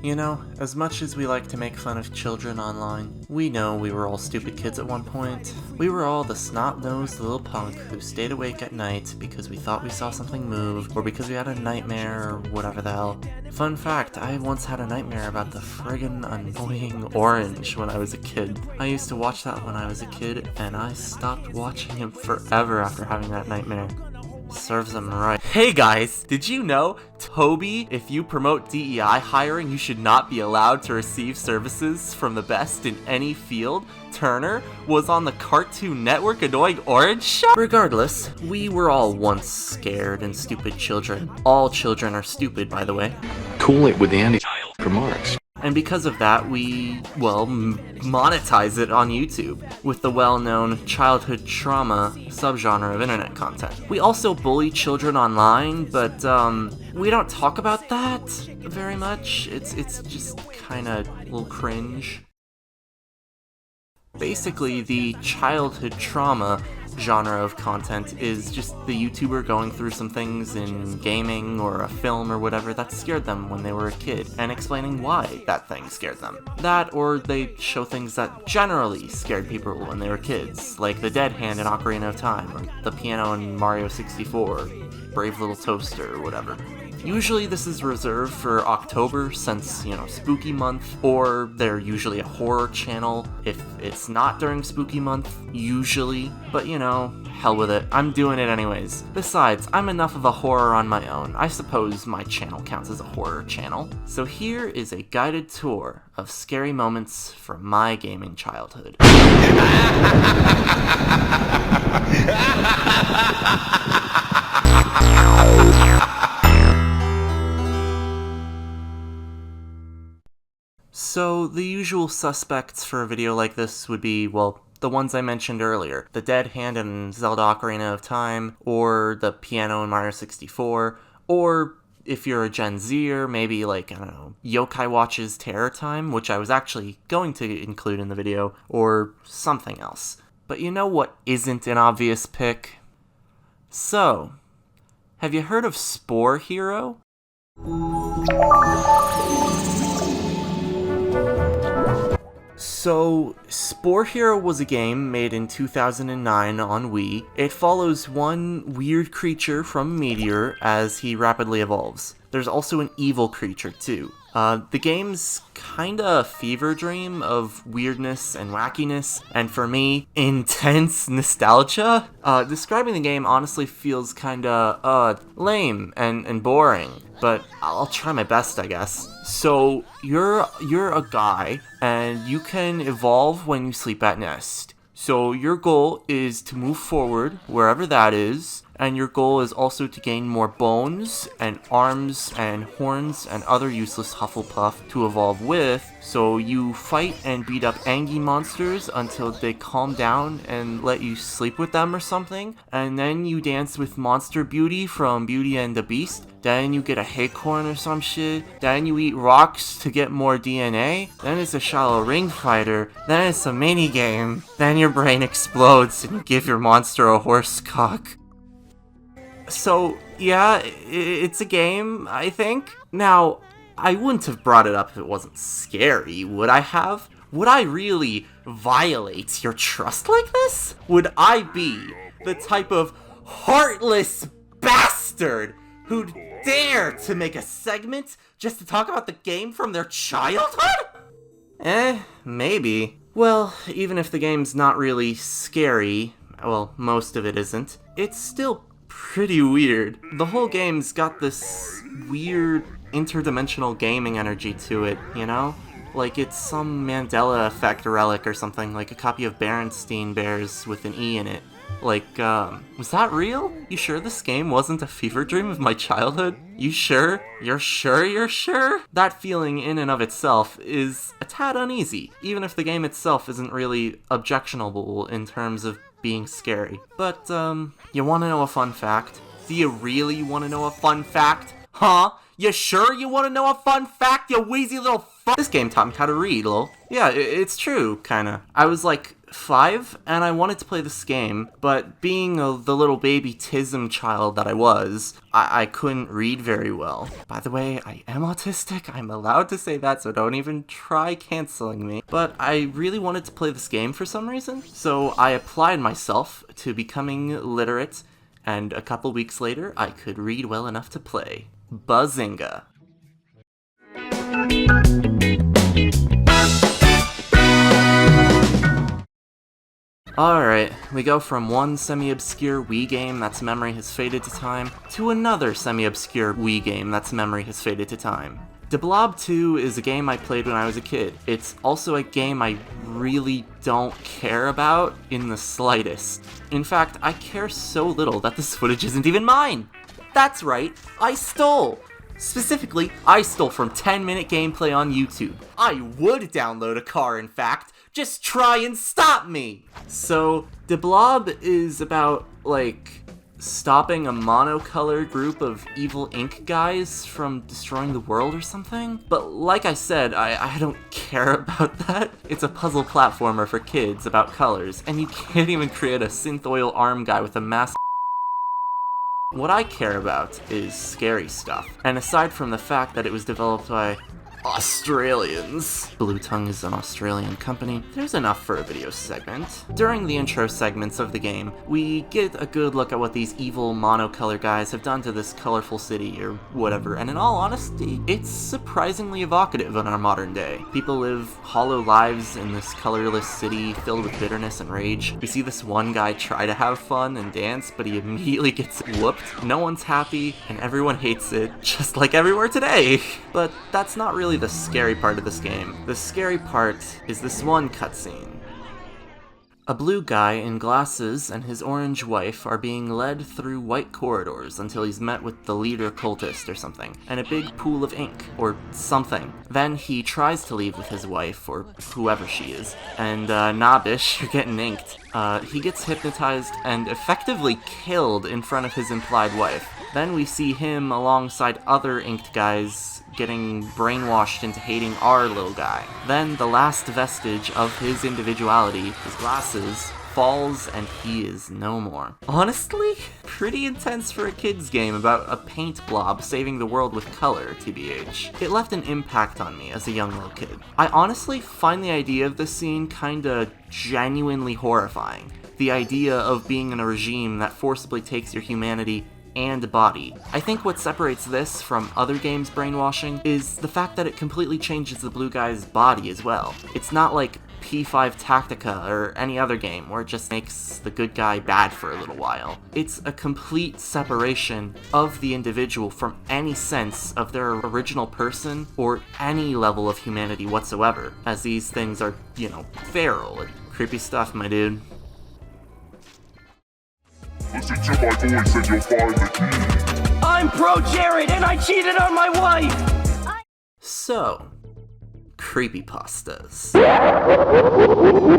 You know, as much as we like to make fun of children online, we know we were all stupid kids at one point. We were all the snot-nosed little punk who stayed awake at night because we thought we saw something move, or because we had a nightmare, or whatever the hell. Fun fact, I once had a nightmare about the friggin' annoying orange when I was a kid. I used to watch that when I was a kid, and I stopped watching him forever after having that nightmare. Serves them right. Hey guys, did you know, Toby, if you promote DEI hiring, you should not be allowed to receive services from the best in any field? Turner was on the Cartoon Network Annoying Orange Show? Regardless, we were all once scared and stupid children. All children are stupid, by the way. Cool it with the anti-child remarks. And because of that, we, monetize it on YouTube with the well-known childhood trauma subgenre of internet content. We also bully children online, but we don't talk about that very much. It's just kinda a little cringe. Basically, the childhood trauma genre of content is just the YouTuber going through some things in gaming or a film or whatever that scared them when they were a kid, and explaining why that thing scared them. That, or they show things that generally scared people when they were kids, like the dead hand in Ocarina of Time, or the piano in Mario 64, Brave Little Toaster, or whatever. Usually this is reserved for October, since, spooky month, or they're usually a horror channel if it's not during spooky month, usually, but hell with it, I'm doing it anyways. Besides, I'm enough of a horror on my own. I suppose my channel counts as a horror channel. So here is a guided tour of scary moments from my gaming childhood. So, the usual suspects for a video like this would be, the ones I mentioned earlier. The dead hand in Zelda Ocarina of Time, or the piano in Mario 64, or if you're a Gen Zer, maybe Yokai Watch's Terror Time, which I was actually going to include in the video, or something else. But you know what isn't an obvious pick? So, have you heard of Spore Hero? So, Spore Hero was a game made in 2009 on Wii. It follows one weird creature from a meteor as he rapidly evolves. There's also an evil creature too. The game's kinda a fever dream of weirdness and wackiness, and for me, intense nostalgia. Describing the game honestly feels kinda, lame and boring, but I'll try my best, I guess. So, you're a guy, and you can evolve when you sleep at nest. So your goal is to move forward, wherever that is, and your goal is also to gain more bones, and arms, and horns, and other useless Hufflepuff to evolve with, so you fight and beat up angry monsters until they calm down and let you sleep with them or something, and then you dance with Monster Beauty from Beauty and the Beast, then you get a acorn or some shit, then you eat rocks to get more DNA, then it's a shallow ring fighter, then it's a mini game, then your brain explodes and you give your monster a horse cock. So, yeah, it's a game, I think. Now, I wouldn't have brought it up if it wasn't scary, would I have? Would I really violate your trust like this? Would I be the type of heartless bastard who'd dare to make a segment just to talk about the game from their childhood? Maybe. Well, even if the game's not really scary, most of it isn't, it's still pretty weird. The whole game's got this weird interdimensional gaming energy to it, Like it's some Mandela effect relic or something, like a copy of Berenstain Bears with an E in it. Was that real? You sure this game wasn't a fever dream of my childhood? You sure? You're sure? That feeling in and of itself is a tad uneasy, even if the game itself isn't really objectionable in terms of being scary. But, you wanna know a fun fact? Do you really wanna know a fun fact? Huh? You sure you want to know a fun fact, you wheezy little This game taught me how to read, lol. Yeah, it's true, kinda. I was like 5, and I wanted to play this game, but being the little baby tism child that I was, I couldn't read very well. By the way, I am autistic, I'm allowed to say that, so don't even try canceling me. But I really wanted to play this game for some reason, so I applied myself to becoming literate, and a couple weeks later, I could read well enough to play. Buzzinga. Alright, we go from one semi-obscure Wii game that's memory has faded to time, to another semi-obscure Wii game that's memory has faded to time. Blob 2 is a game I played when I was a kid. It's also a game I really don't care about in the slightest. In fact, I care so little that this footage isn't even mine! That's right, I stole! Specifically, I stole from 10-minute gameplay on YouTube. I would download a car, in fact. Just try and stop me! So, Blob is about, like, stopping a monocolored group of evil ink guys from destroying the world or something? But like I said, I don't care about that. It's a puzzle platformer for kids about colors, and you can't even create a synth oil arm guy with a mask. What I care about is scary stuff, and aside from the fact that it was developed by Australians. Blue Tongue is an Australian company. There's enough for a video segment. During the intro segments of the game, we get a good look at what these evil monocolor guys have done to this colorful city or whatever, and in all honesty, it's surprisingly evocative in our modern day. People live hollow lives in this colorless city filled with bitterness and rage. We see this one guy try to have fun and dance, but he immediately gets whooped. No one's happy, and everyone hates it, just like everywhere today. But that's not really the scary part of this game. The scary part is this one cutscene. A blue guy in glasses and his orange wife are being led through white corridors until he's met with the leader cultist or something, and a big pool of ink, or something. Then he tries to leave with his wife, or whoever she is, and nah bish, you're getting inked. He gets hypnotized and effectively killed in front of his implied wife. Then we see him alongside other inked guys getting brainwashed into hating our little guy. Then the last vestige of his individuality, his glasses, falls and he is no more. Honestly, pretty intense for a kid's game about a paint blob saving the world with color, TBH. It left an impact on me as a young little kid. I honestly find the idea of this scene kinda genuinely horrifying. The idea of being in a regime that forcibly takes your humanity and body. I think what separates this from other games' brainwashing is the fact that it completely changes the blue guy's body as well. It's not like P5 Tactica or any other game where it just makes the good guy bad for a little while. It's a complete separation of the individual from any sense of their original person or any level of humanity whatsoever, as these things are, feral and creepy stuff, my dude. Listen to my voice and you'll find the key. I'm pro-Jared and I cheated on my wife! So, creepypastas.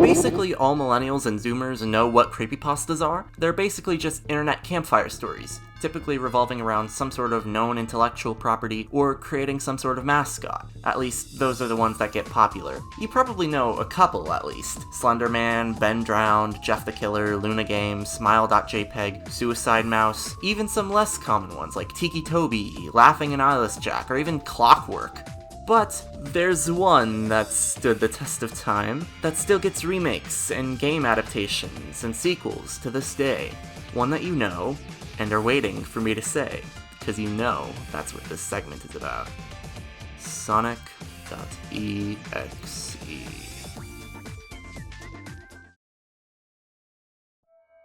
Basically, all millennials and zoomers know what creepypastas are. They're basically just internet campfire stories, typically revolving around some sort of known intellectual property or creating some sort of mascot. At least, those are the ones that get popular. You probably know a couple, at least. Slenderman, Ben Drowned, Jeff the Killer, Luna Games, Smile.jpg, Suicide Mouse, even some less common ones like Tiki Toby, Laughing and Eyeless Jack, or even Clockwork. But there's one that stood the test of time, that still gets remakes and game adaptations and sequels to this day. One that you know, and are waiting for me to say, because you know that's what this segment is about. Sonic.exe.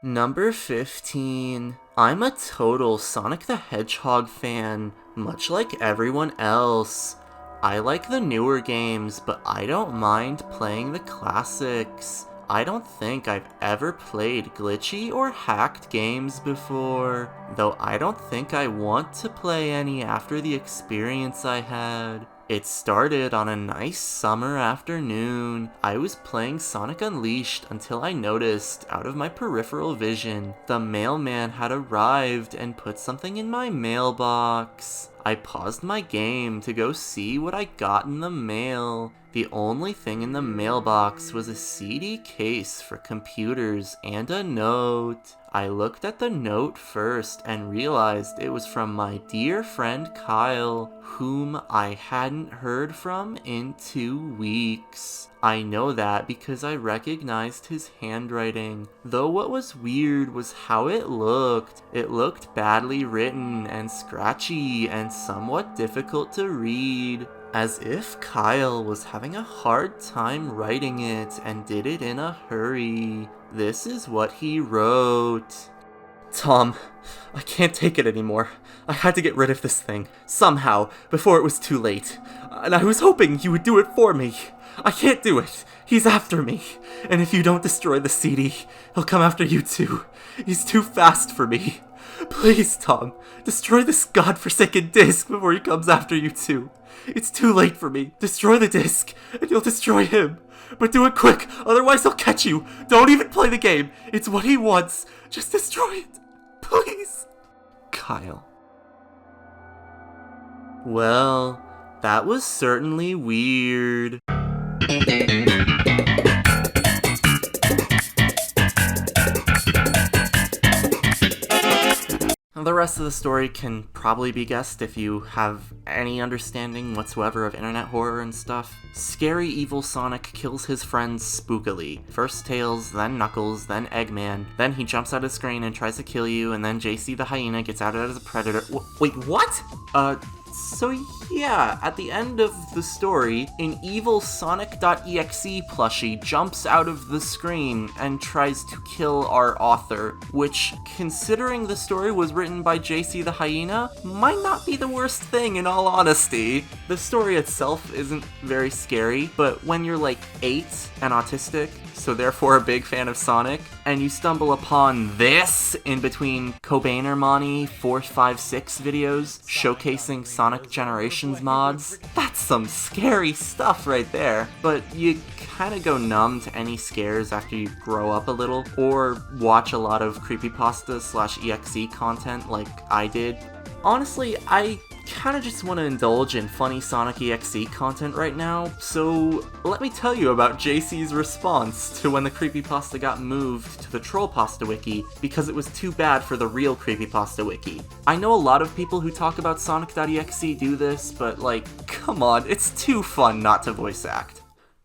Number 15. I'm a total Sonic the Hedgehog fan, much like everyone else. I like the newer games, but I don't mind playing the classics. I don't think I've ever played glitchy or hacked games before, though I don't think I want to play any after the experience I had. It started on a nice summer afternoon. I was playing Sonic Unleashed until I noticed, out of my peripheral vision, the mailman had arrived and put something in my mailbox. I paused my game to go see what I got in the mail. The only thing in the mailbox was a CD case for computers and a note. I looked at the note first and realized it was from my dear friend Kyle, whom I hadn't heard from in 2 weeks. I know that because I recognized his handwriting, though what was weird was how it looked. It looked badly written and scratchy and somewhat difficult to read, as if Kyle was having a hard time writing it and did it in a hurry. This is what he wrote. Tom, I can't take it anymore. I had to get rid of this thing, somehow, before it was too late. And I was hoping you would do it for me. I can't do it. He's after me. And if you don't destroy the CD, he'll come after you too. He's too fast for me. Please, Tom, destroy this godforsaken disc before he comes after you too. It's too late for me. Destroy the disc, and you'll destroy him. But do it quick, otherwise he'll catch you. Don't even play the game. It's what he wants. Just destroy it. Please. Kyle. Well, that was certainly weird. The rest of the story can probably be guessed if you have any understanding whatsoever of internet horror and stuff. Scary evil Sonic kills his friends spookily. First Tails, then Knuckles, then Eggman. Then he jumps out of the screen and tries to kill you, and then JC the hyena gets outed as a predator. Wait, what? So yeah, at the end of the story, an evil sonic.exe plushie jumps out of the screen and tries to kill our author, which, considering the story was written by JC the hyena, might not be the worst thing in all honesty. The story itself isn't very scary, but when you're like 8 and autistic, so therefore a big fan of Sonic, and you stumble upon this in between Cobanermani 456 videos showcasing Sonic Generations mods, that's some scary stuff right there. But you kinda go numb to any scares after you grow up a little, or watch a lot of creepypasta/exe content like I did. Honestly, I kinda just want to indulge in funny Sonic EXE content right now, so let me tell you about JC's response to when the creepypasta got moved to the Trollpasta wiki because it was too bad for the real creepypasta wiki. I know a lot of people who talk about sonic.exe do this, but like, come on, it's too fun not to voice act.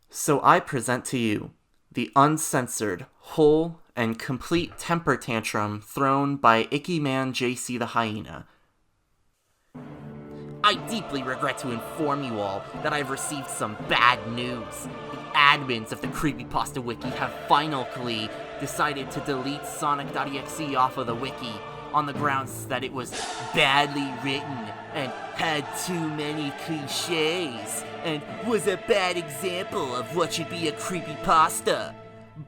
So I present to you the uncensored, whole, and complete temper tantrum thrown by Icky Man JC the hyena. I deeply regret to inform you all that I've received some bad news. The admins of the Creepypasta Wiki have finally decided to delete sonic.exe off of the wiki on the grounds that it was badly written and had too many cliches and was a bad example of what should be a creepypasta.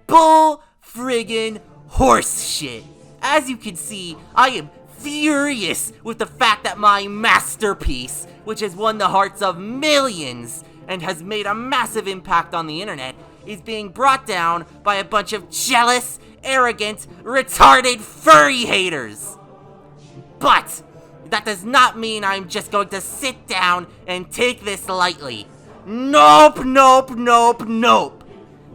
Bull friggin' horse shit. As you can see, I am furious with the fact that my masterpiece, which has won the hearts of millions and has made a massive impact on the internet, is being brought down by a bunch of jealous, arrogant, retarded furry haters. But that does not mean I'm just going to sit down and take this lightly. Nope, nope, nope, nope.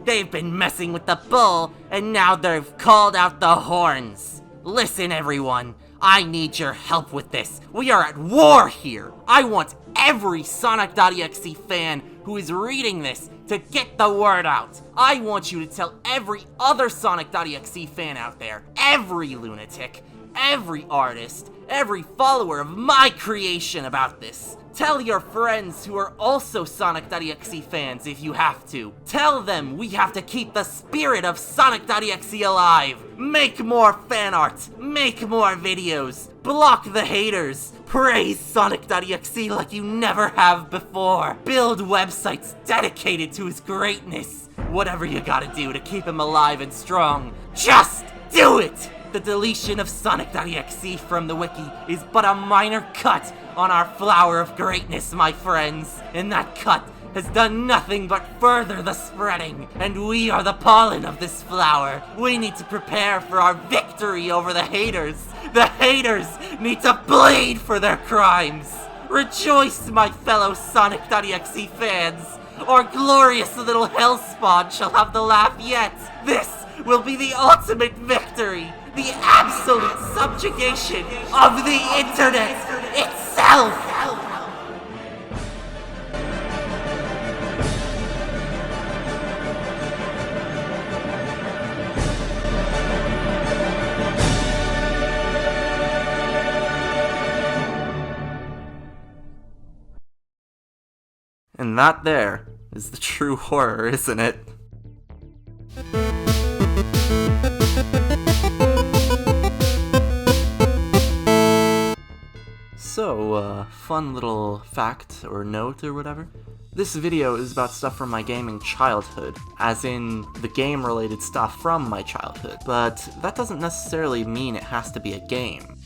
They've been messing with the bull, and now they've called out the horns. Listen, everyone. I need your help with this. We are at war here. I want every Sonic.exe fan who is reading this to get the word out. I want you to tell every other Sonic.exe fan out there, every lunatic, every artist, every follower of my creation about this. Tell your friends who are also Sonic.exe fans if you have to. Tell them we have to keep the spirit of Sonic.exe alive. Make more fan art. Make more videos. Block the haters. Praise Sonic.exe like you never have before. Build websites dedicated to his greatness. Whatever you gotta do to keep him alive and strong, just do it! The deletion of Sonic.exe from the wiki is but a minor cut on our flower of greatness, my friends. And that cut has done nothing but further the spreading. And we are the pollen of this flower. We need to prepare for our victory over the haters. The haters need to bleed for their crimes. Rejoice, my fellow sonic.exe fans! Our glorious little hellspawn shall have the laugh yet! This will be the ultimate victory! The absolute subjugation of the internet itself! And that there is the true horror, isn't it? So, fun little fact or note or whatever. This video is about stuff from my gaming childhood, as in the game-related stuff from my childhood, but that doesn't necessarily mean it has to be a game.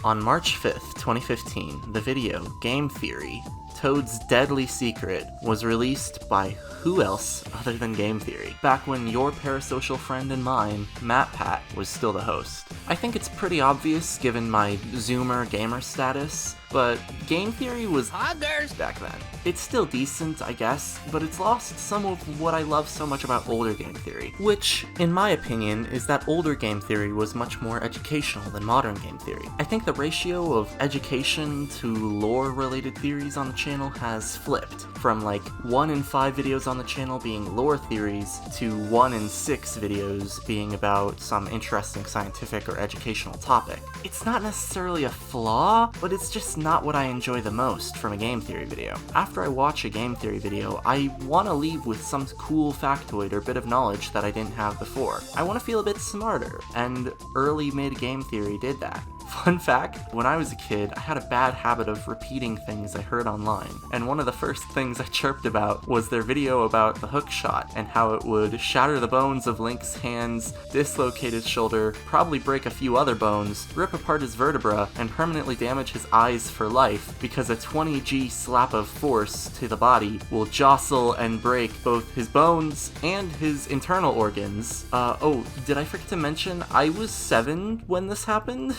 On March 5th, 2015, the video Game Theory, Toad's Deadly Secret, was released by who else other than Game Theory, back when your parasocial friend and mine, MatPat, was still the host. I think it's pretty obvious given my Zoomer gamer status, but Game Theory was hoggers back then. It's still decent, I guess, but it's lost some of what I love so much about older Game Theory, which, in my opinion, is that older Game Theory was much more educational than modern Game Theory. I think the ratio of education to lore-related theories on the channel has flipped, from like 1 in 5 videos on the channel being lore theories to 1 in 6 videos being about some interesting scientific or educational topic. It's not necessarily a flaw, but it's just not what I enjoy the most from a game theory video. After I watch a game theory video, I want to leave with some cool factoid or bit of knowledge that I didn't have before. I want to feel a bit smarter, and early mid game theory did that. Fun fact, when I was a kid, I had a bad habit of repeating things I heard online, and one of the first things I chirped about was their video about the hook shot, and how it would shatter the bones of Link's hands, dislocate his shoulder, probably break a few other bones, rip apart his vertebra, and permanently damage his eyes for life, because a 20G slap of force to the body will jostle and break both his bones and his internal organs. Oh, did I forget to mention, I was 7 when this happened?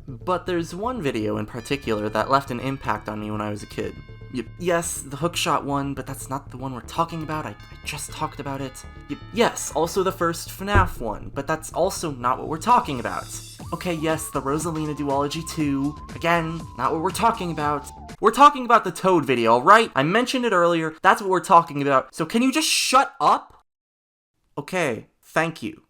But there's one video in particular that left an impact on me when I was a kid. Yes, the hookshot one, but that's not the one we're talking about. I just talked about it. Yes, also the first FNAF one, but that's also not what we're talking about. Okay, yes, the Rosalina duology 2. Again, not what we're talking about. We're talking about the Toad video, alright? I mentioned it earlier. That's what we're talking about. So can you just shut up? Okay, thank you.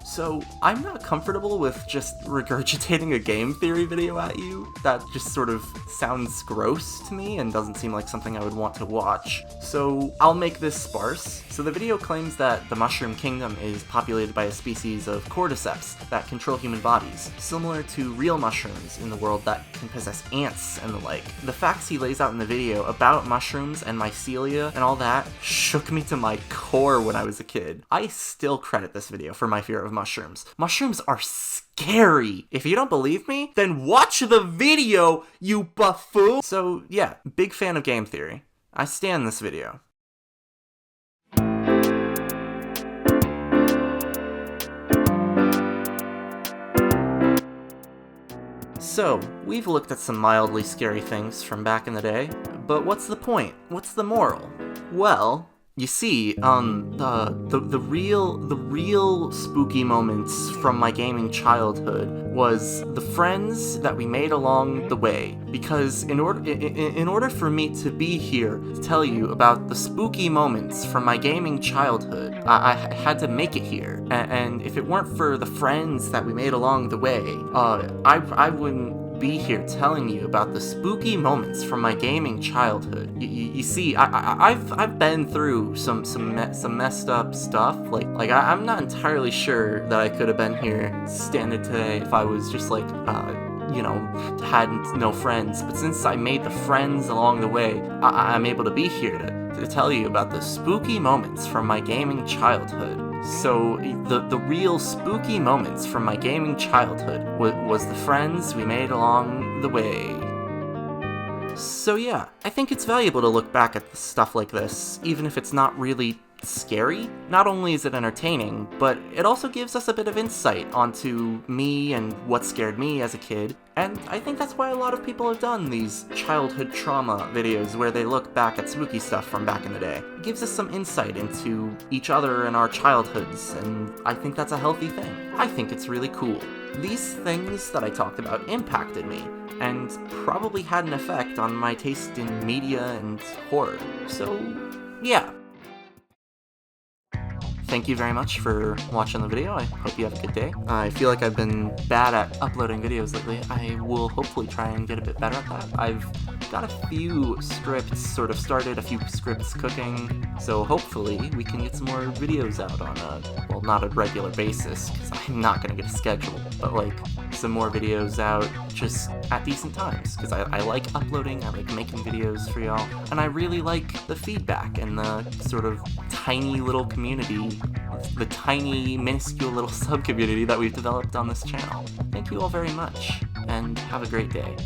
So, I'm not comfortable with just regurgitating a game theory video at you. That just sort of sounds gross to me and doesn't seem like something I would want to watch. So, I'll make this sparse. So the video claims that the Mushroom Kingdom is populated by a species of cordyceps that control human bodies, similar to real mushrooms in the world that can possess ants and the like. The facts he lays out in the video about mushrooms and mycelia and all that shook me to my core when I was a kid. I still credit this video for my fear of mushrooms. Mushrooms are scary. If you don't believe me, then watch the video, you buffoon! So yeah, big fan of game theory. I stand this video. So, we've looked at some mildly scary things from back in the day, but what's the point? What's the moral? Well, you see, the real spooky moments from my gaming childhood was the friends that we made along the way. Because in order for me to be here to tell you about the spooky moments from my gaming childhood, I had to make it here. And if it weren't for the friends that we made along the way, I wouldn't be here telling you about the spooky moments from my gaming childhood. You see, I've been through some messed up stuff. Like I'm not entirely sure that I could have been here standing today if I was just like had no friends. But since I made the friends along the way, I'm able to be here to tell you about the spooky moments from my gaming childhood. So, the real spooky moments from my gaming childhood was the friends we made along the way. So yeah, I think it's valuable to look back at stuff like this, even if it's not really scary. Not only is it entertaining, but it also gives us a bit of insight onto me and what scared me as a kid, and I think that's why a lot of people have done these childhood trauma videos where they look back at spooky stuff from back in the day. It gives us some insight into each other and our childhoods, and I think that's a healthy thing. I think it's really cool. These things that I talked about impacted me, and probably had an effect on my taste in media and horror. So, yeah. Thank you very much for watching the video. I hope you have a good day. I feel like I've been bad at uploading videos lately. I will hopefully try and get a bit better at that. I've got a few scripts sort of started, a few scripts cooking, so hopefully we can get some more videos out on a, well, not a regular basis, because I'm not going to get a schedule, but like some more videos out just at decent times, because I like uploading, I like making videos for y'all, and I really like the feedback and the sort of tiny little community, the tiny, minuscule little sub-community that we've developed on this channel. Thank you all very much, and have a great day.